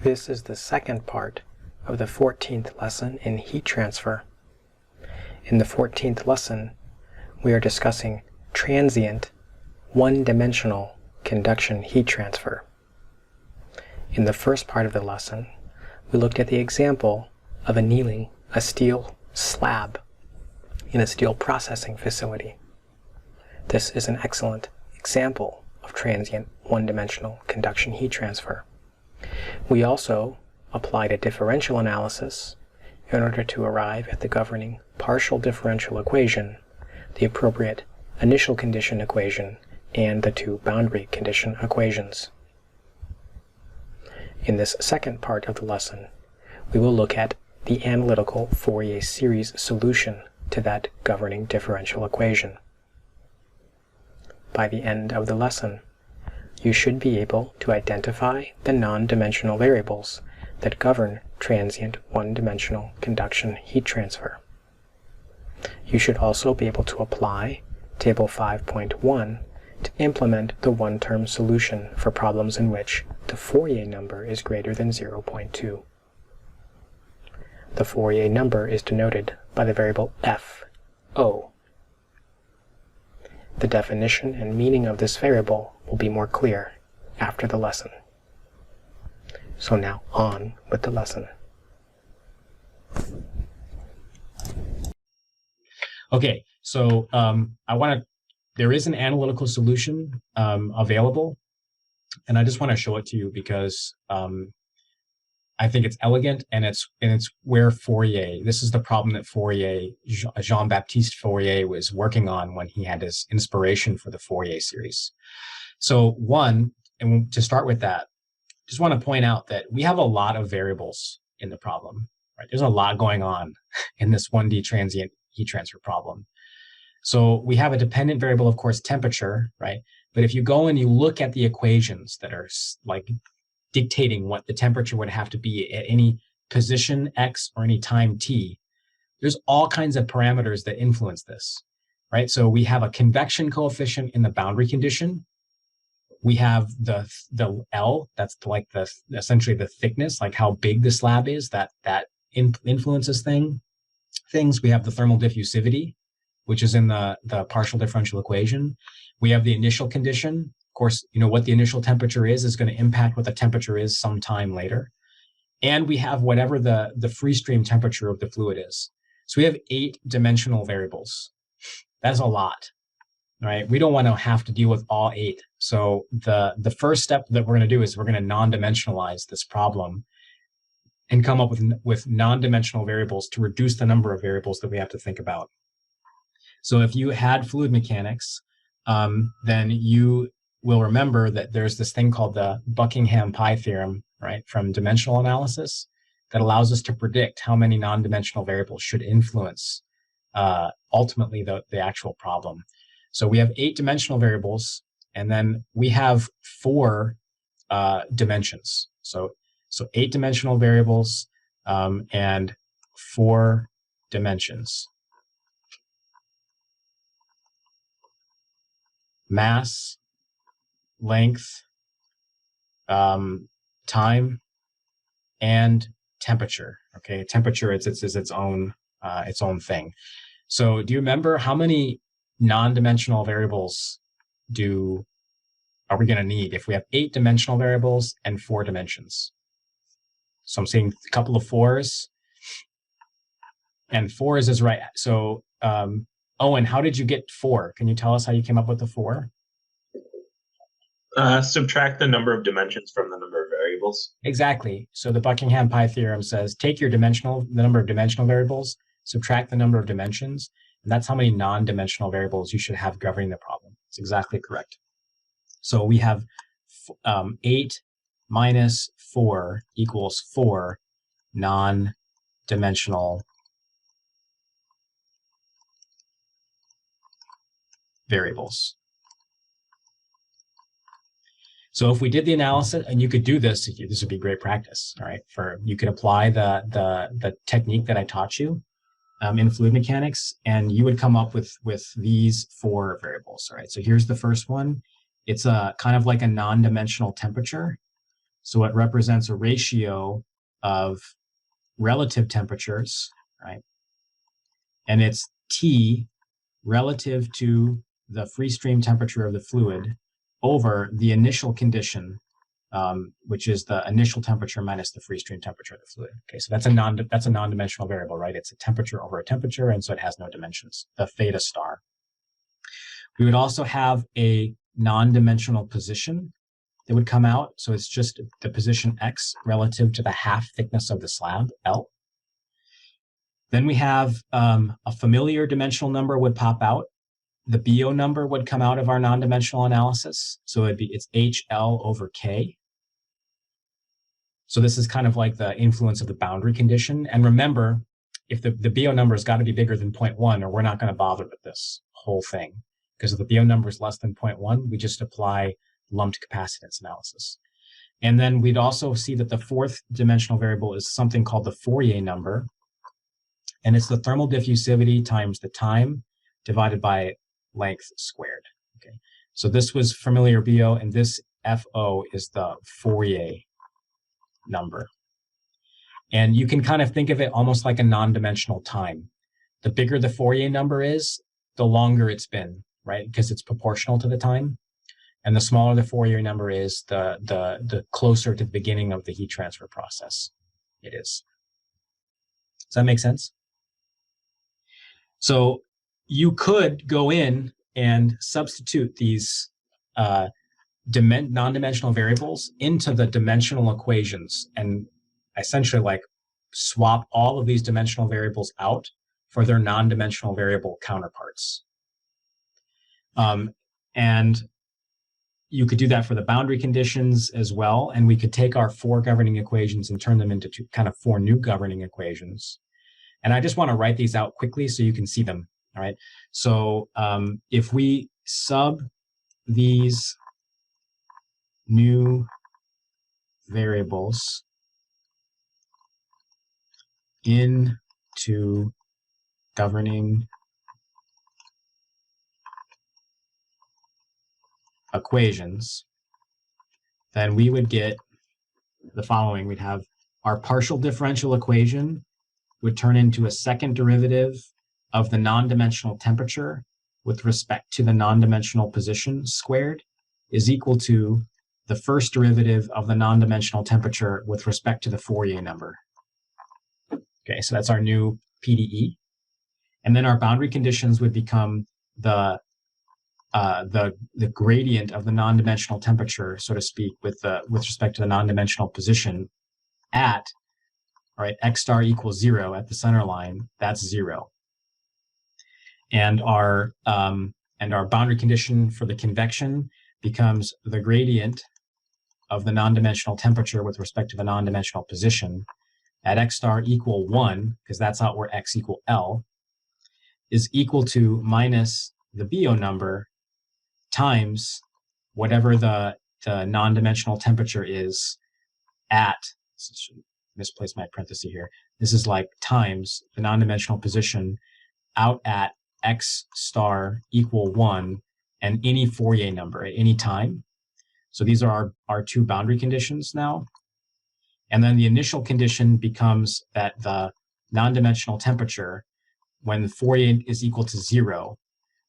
This is the second part of the 14th lesson in heat transfer. In the 14th lesson, we are discussing transient, one-dimensional conduction heat transfer. In the first part of the lesson, we looked at the example of annealing a steel slab in a steel processing facility. This is an excellent example of transient, one-dimensional conduction heat transfer. We also applied a differential analysis in order to arrive at the governing partial differential equation, the appropriate initial condition equation, and the two boundary condition equations. In this second part of the lesson, we will look at the analytical Fourier series solution to that governing differential equation. By the end of the lesson, you should be able to identify the non-dimensional variables that govern transient one-dimensional conduction heat transfer. You should also be able to apply Table 5.1 to implement the one-term solution for problems in which the Fourier number is greater than 0.2. The Fourier number is denoted by the variable f, O. The definition and meaning of this variable will be more clear after the lesson. So now on with the lesson. Okay, so there is an analytical solution available, and I just want to show it to you because I think it's elegant, and it's where Fourier, this is the problem that Fourier, Jean-Baptiste Fourier, was working on when he had his inspiration for the Fourier series. So to start with that, just want to point out that we have a lot of variables in the problem, right? There's a lot going on in this 1D transient heat transfer problem. So we have a dependent variable, of course, temperature, right? But if you go and you look at the equations that are like dictating what the temperature would have to be at any position x or any time t, there's all kinds of parameters that influence this, right? So we have a convection coefficient in the boundary condition. We have the L, that's like essentially the thickness, like how big the slab is, that influences things. We have the thermal diffusivity, which is in the partial differential equation. We have the initial condition. Of course, you know what the initial temperature is going to impact what the temperature is sometime later. And we have whatever the free stream temperature of the fluid is. So we have 8-dimensional variables. That's a lot, right? We don't want to have to deal with all 8. So the first step that we're going to do is we're going to non-dimensionalize this problem and come up with non-dimensional variables to reduce the number of variables that we have to think about. So if you had fluid mechanics, then you will remember that there's this thing called the Buckingham pi theorem, right, from dimensional analysis that allows us to predict how many non-dimensional variables should influence ultimately the actual problem. So we have 8-dimensional variables, and then we have 4 dimensions. So 8-dimensional variables and 4 dimensions. Mass, length, time, and temperature. Okay, temperature is its own thing. So do you remember how many non-dimensional variables are we going to need if we have 8-dimensional variables and 4 dimensions? So I'm seeing a couple of 4s, and 4s is right. So Owen, how did you get 4? Can you tell us how you came up with the 4? Subtract the number of dimensions from the number of variables. Exactly. So the Buckingham pi theorem says take the number of dimensional variables, subtract the number of dimensions, and that's how many non-dimensional variables you should have governing the problem. It's exactly correct. So we have 8 minus 4 equals 4 non-dimensional variables. So if we did the analysis, and you could do this would be great practice, all right? You could apply the technique that I taught you in fluid mechanics, and you would come up with these 4 variables, all right? So here's the first one. It's a kind of like a non-dimensional temperature. So it represents a ratio of relative temperatures, right? And it's T relative to the free stream temperature of the fluid over the initial condition, which is the initial temperature minus the free stream temperature of the fluid. Okay, so that's a non-dimensional variable, right? It's a temperature over a temperature, and so it has no dimensions, the theta star. We would also have a non-dimensional position that would come out. So it's just the position x relative to the half thickness of the slab, L. Then we have a familiar dimensional number would pop out. The BO number would come out of our non-dimensional analysis. So it's HL over K. So this is kind of like the influence of the boundary condition. And remember, if the BO number has got to be bigger than 0.1, or we're not going to bother with this whole thing. Because if the BO number is less than 0.1, we just apply lumped capacitance analysis. And then we'd also see that the fourth dimensional variable is something called the Fourier number. And it's the thermal diffusivity times the time divided by length squared. Okay, so this was familiar BO, and this FO is the Fourier number. And you can kind of think of it almost like a non-dimensional time. The bigger the Fourier number is, the longer it's been, right? Because it's proportional to the time. And the smaller the Fourier number is, the closer to the beginning of the heat transfer process it is. Does that make sense? So you could go in and substitute these non-dimensional variables into the dimensional equations and essentially like swap all of these dimensional variables out for their non-dimensional variable counterparts. And you could do that for the boundary conditions as well. And we could take our 4 governing equations and turn them into kind of 4 new governing equations. And I just want to write these out quickly so you can see them. All right. So if we sub these new variables into governing equations, then we would get the following. We'd have our partial differential equation would turn into a second derivative of the non-dimensional temperature with respect to the non-dimensional position squared is equal to the first derivative of the non-dimensional temperature with respect to the Fourier number. Okay, so that's our new PDE. And then our boundary conditions would become the gradient of the non-dimensional temperature, so to speak, with respect to the non-dimensional position at, all right, x star equals 0 at the center line. That's 0. And our boundary condition for the convection becomes the gradient of the non-dimensional temperature with respect to the non-dimensional position at x star equal 1, because that's out where x equal L, is equal to minus the BO number times whatever the non-dimensional temperature is at, misplace my parenthesis here. This is like times the non-dimensional position out at x star equal 1 and any Fourier number at any time. So these are our 2 boundary conditions now. And then the initial condition becomes that the non-dimensional temperature, when the Fourier is equal to 0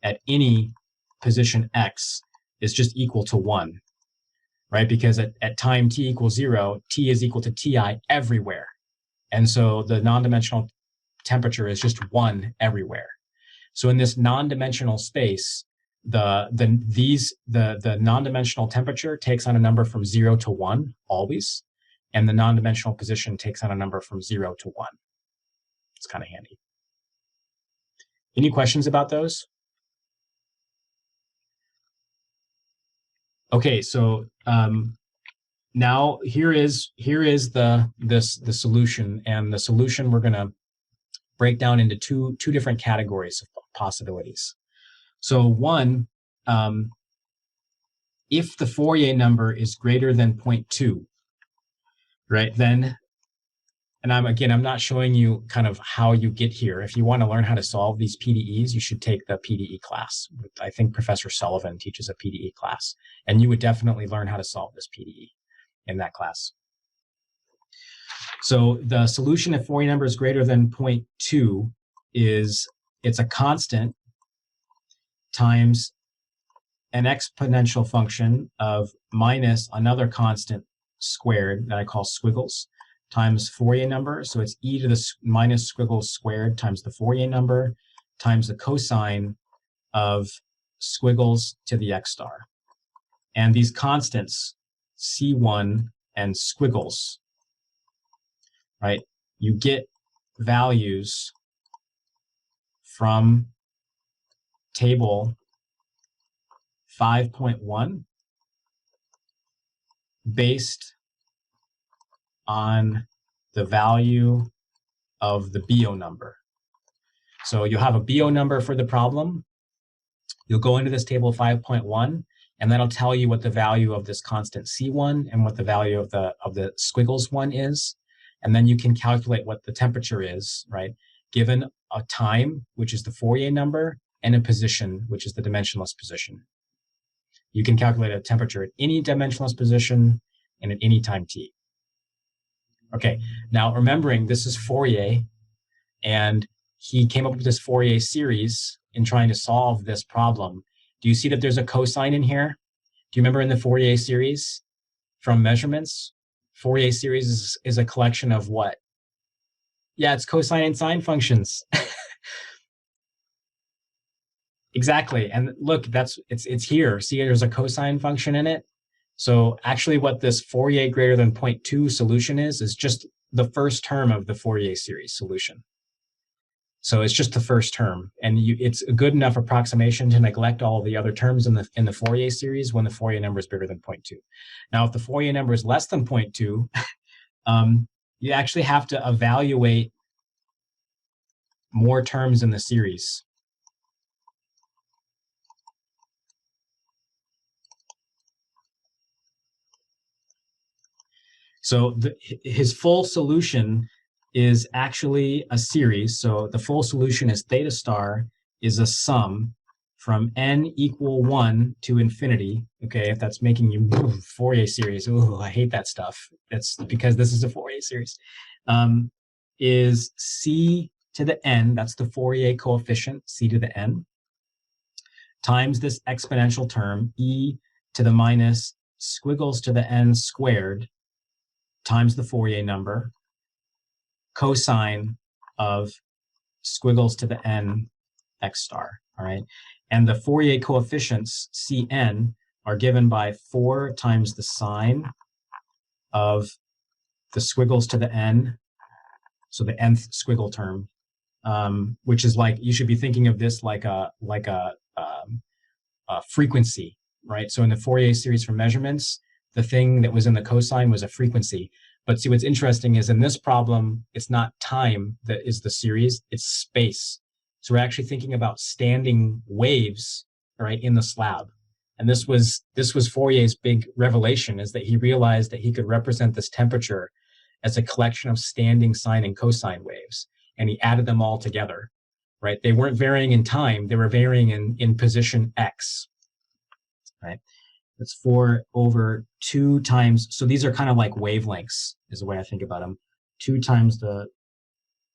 at any position x, is just equal to 1, right? Because at time t equals 0, t is equal to ti everywhere. And so the non-dimensional temperature is just 1 everywhere. So in this non-dimensional space, the non-dimensional temperature takes on a number from 0 to 1 always, and the non-dimensional position takes on a number from 0 to 1. It's kind of handy. Any questions about those? Okay, so now here is the solution, and the solution we're going to break down into two different categories of possibilities. So one, if the Fourier number is greater than 0.2, right, then, and I'm not showing you kind of how you get here. If you want to learn how to solve these PDEs, you should take the PDE class. I think Professor Sullivan teaches a PDE class, and you would definitely learn how to solve this PDE. in that class. So the solution if Fourier number is greater than 0.2 is it's a constant times an exponential function of minus another constant squared that I call squiggles times Fourier number. So it's e to the minus squiggles squared times the Fourier number times the cosine of squiggles to the x star. And these constants, C1 and squiggles, right? You get values from table 5.1 based on the value of the BO number. So you'll have a BO number for the problem. You'll go into this table 5.1, and that'll tell you what the value of this constant C1 and what the value of the squiggles one is. And then you can calculate what the temperature is, right? Given a time, which is the Fourier number, and a position, which is the dimensionless position. You can calculate a temperature at any dimensionless position and at any time t. Okay, now remembering this is Fourier, and he came up with this Fourier series in trying to solve this problem. Do you see that there's a cosine in here? Do you remember in the Fourier series from measurements? Fourier series is a collection of what? Yeah, it's cosine and sine functions. Exactly. And look, it's here. See, there's a cosine function in it. So actually what this Fourier greater than 0.2 solution is just the first term of the Fourier series solution. So it's just the first term, and it's a good enough approximation to neglect all of the other terms in the Fourier series when the Fourier number is bigger than 0.2. Now, if the Fourier number is less than 0.2, you actually have to evaluate more terms in the series. So his full solution is actually a series. So the full solution is theta star is a sum from n equal 1 to infinity. Okay, if that's making you Fourier series, ooh, I hate that stuff. It's because this is a Fourier series. Is c to the n, that's the Fourier coefficient, c to the n, times this exponential term, e to the minus squiggles to the n squared, times the Fourier number, cosine of squiggles to the n x star, all right? And the Fourier coefficients, Cn, are given by 4 times the sine of the squiggles to the n, so the nth squiggle term, which is like, you should be thinking of this like a frequency, right? So in the Fourier series for measurements, the thing that was in the cosine was a frequency. But see, what's interesting is in this problem, it's not time that is the series, it's space. So we're actually thinking about standing waves, right, in the slab. And this was Fourier's big revelation, is that he realized that he could represent this temperature as a collection of standing sine and cosine waves. And he added them all together, right? They weren't varying in time, they were varying in position x, right? That's 4 over 2 times, so these are kind of like wavelengths, is the way I think about them. 2 times the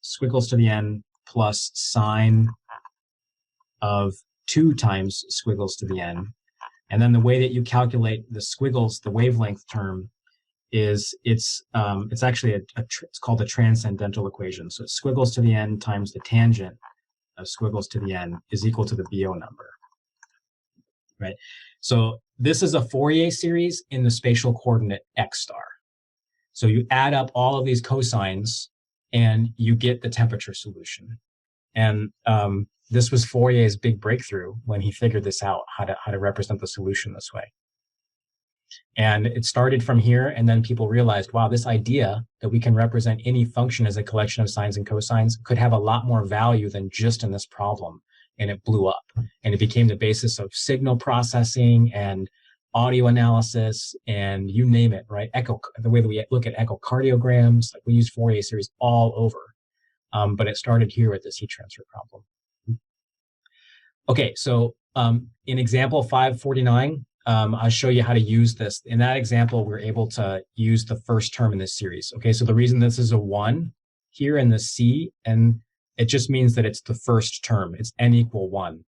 squiggles to the n plus sine of 2 times squiggles to the n. And then the way that you calculate the squiggles, the wavelength term, is it's actually it's called the transcendental equation. So it's squiggles to the n times the tangent of squiggles to the n is equal to the BO number, right? So this is a Fourier series in the spatial coordinate x star. So you add up all of these cosines and you get the temperature solution. And this was Fourier's big breakthrough when he figured this out, how to represent the solution this way. And it started from here, and then people realized, wow, this idea that we can represent any function as a collection of sines and cosines could have a lot more value than just in this problem. And it blew up, and it became the basis of signal processing and audio analysis and you name it, right? The way that we look at echocardiograms, like we use Fourier series all over. But it started here with this heat transfer problem. Okay, so in example 549, I'll show you how to use this. In that example, we're able to use the first term in this series. Okay, so the reason this is a 1 here in the C, and it just means that it's the first term. It's n equal 1.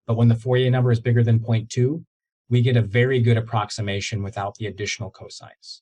But when the Fourier number is bigger than 0.2, we get a very good approximation without the additional cosines.